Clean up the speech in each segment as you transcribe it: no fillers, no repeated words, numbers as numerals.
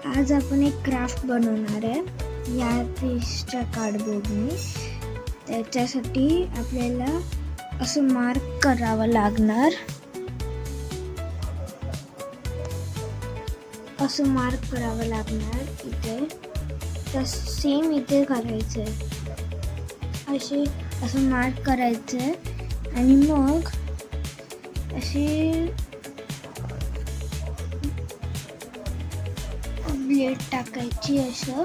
आज आपण एक क्राफ्ट बनवणार आहे या पीसच्या कार्डबोर्डने। त्याच्यासाठी आपल्याला असं मार्क करावं लागणार, असं मार्क करावं लागणार इथे। तर सेम इथे करायचं आहे, असं मार्क करायचं आहे आणि मग अशी ब्लेड टाकायची असं,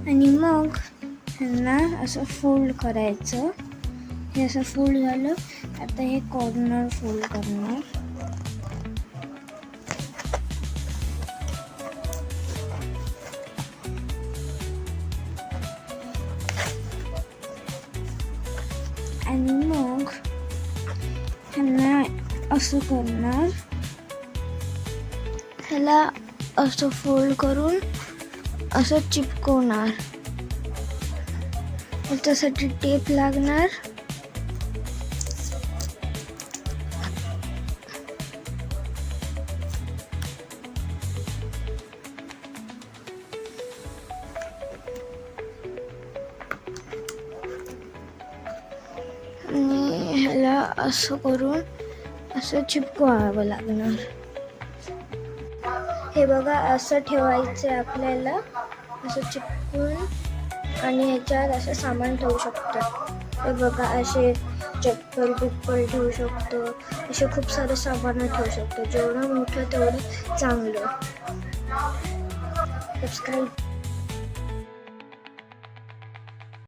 आणि मग ह्यांना असं फोल्ड करायचं। हे असं फोल्ड झालं, आता हे कॉर्नर फोल्ड करणार। आणि मग ह्यांना असं करणार, ह्याला असं फोल्ड करून असं चिपकवणार। त्यासाठी टेप लागणार, आणि ह्याला असं करून असं चिपकवावं लागणार। हे बघा, असं ठेवायचं आपल्याला, असं चिपकून, आणि ह्याच्यात असं सामान ठेवू शकतो। हे बघा, असे चप्पल बिप्पल ठेवू शकतो, असे खूप सारे सामान ठेवू शकतो। जेवढं मोठं तेवढं चांगलं। सबस्क्राईब